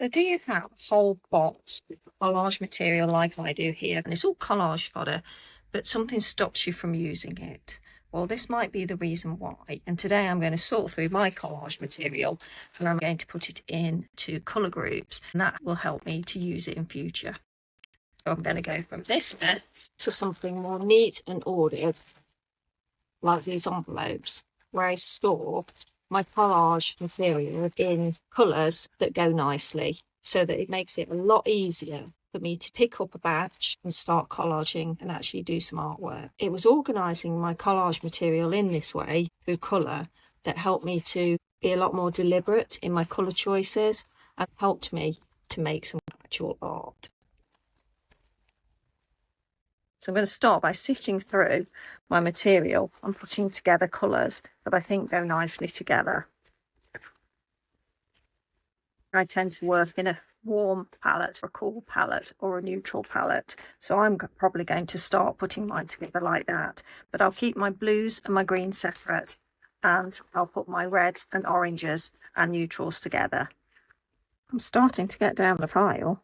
So do you have a whole box of collage material like I do here? And it's all collage fodder, but something stops you from using it. Well, this might be the reason why. And today I'm going to sort through my collage material and I'm going to put it into colour groups. And that will help me to use it in future. So I'm going to go from this mess to something more neat and ordered, like these envelopes, where I store my collage material in colours that go nicely, so that it makes it a lot easier for me to pick up a batch and start collaging and actually do some artwork. It was organising my collage material in this way through colour that helped me to be a lot more deliberate in my colour choices and helped me to make some actual art. So I'm going to start by sifting through my material and putting together colours that I think go nicely together. I tend to work in a warm palette, or a cool palette, or a neutral palette. So I'm probably going to start putting mine together like that. But I'll keep my blues and my greens separate, and I'll put my reds and oranges and neutrals together. I'm starting to get down the file.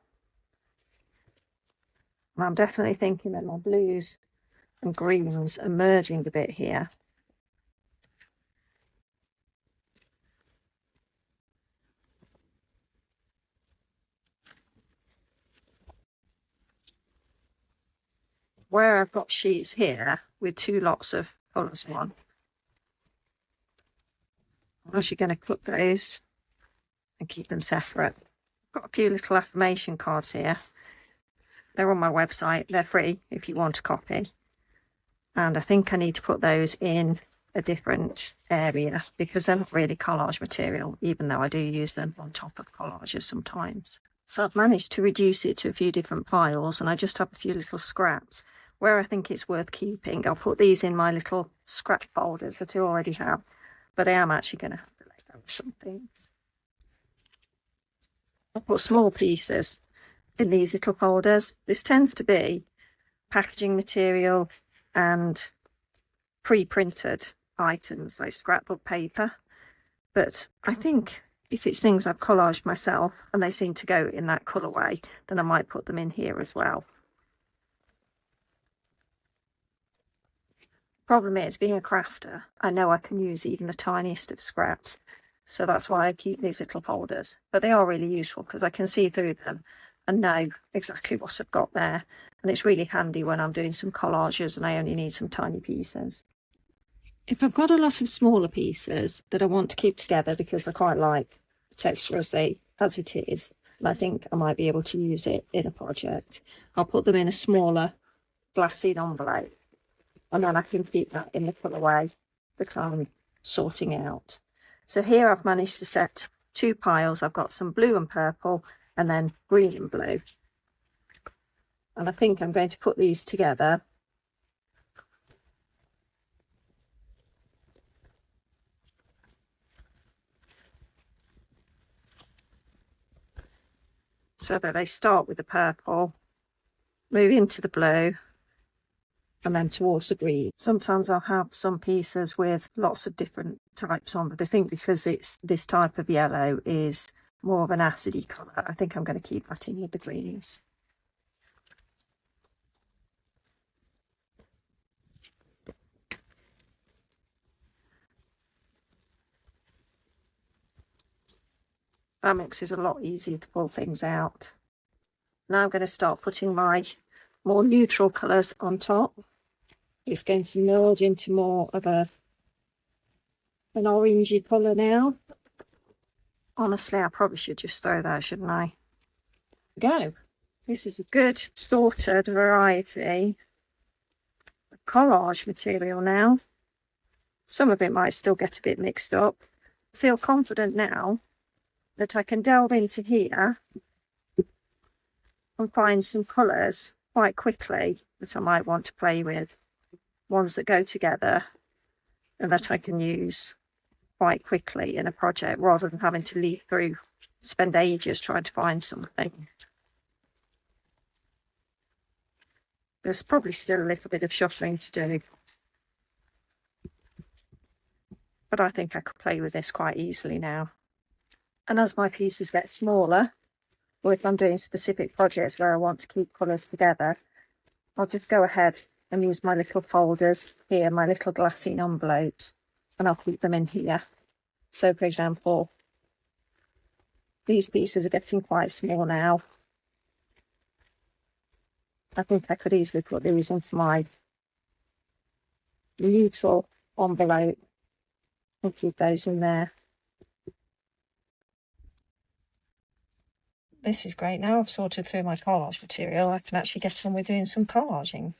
I'm definitely thinking that my blues and greens are merging a bit here. Where I've got sheets here with two lots of colours on, I'm actually going to cut those and keep them separate. I've got a few little affirmation cards here. They're on my website. They're free if you want a copy. And I think I need to put those in a different area because they're not really collage material, even though I do use them on top of collages sometimes. So I've managed to reduce it to a few different piles, and I just have a few little scraps. Where I think it's worth keeping, I'll put these in my little scrap folders that I already have, but I am actually going to have to let go of some things. I'll put small pieces in these little folders. This tends to be packaging material and pre-printed items like scrapbook paper, but I think if it's things I've collaged myself and they seem to go in that colourway, then I might put them in here as well. Problem is, being a crafter, I know I can use even the tiniest of scraps, so that's why I keep these little folders. But they are really useful because I can see through them and know exactly what I've got there, and it's really handy when I'm doing some collages and I only need some tiny pieces. If I've got a lot of smaller pieces that I want to keep together because I quite like the texture as it is, and I think I might be able to use it in a project, I'll put them in a smaller glassine envelope, and then I can keep that in the colourway that I'm sorting out. So here I've managed to set two piles. I've got some blue and purple and then green and blue. And I think I'm going to put these together so that they start with the purple, move into the blue, and then towards the green. Sometimes I'll have some pieces with lots of different types on, but I think because it's this type of yellow is more of an acidy colour, I think I'm going to keep that in with the greens. That makes it a lot easier to pull things out. Now I'm going to start putting my more neutral colours on top. It's going to merge into more of an orangey colour now. Honestly, I probably should just throw that, shouldn't I? Go. This is a good sorted variety of collage material now. Some of it might still get a bit mixed up. I feel confident now that I can delve into here and find some colours quite quickly that I might want to play with. Ones that go together and that I can use quite quickly in a project rather than having to leaf through, spend ages trying to find something. There's probably still a little bit of shuffling to do, but I think I could play with this quite easily now. And as my pieces get smaller, or if I'm doing specific projects where I want to keep colours together, I'll just go ahead and use my little folders here, my little glassine envelopes, and I'll keep them in here. So for example, these pieces are getting quite small now. I think I could easily put these into my neutral envelope and keep those in there. This is great. Now I've sorted through my collage material, I can actually get on with doing some collaging.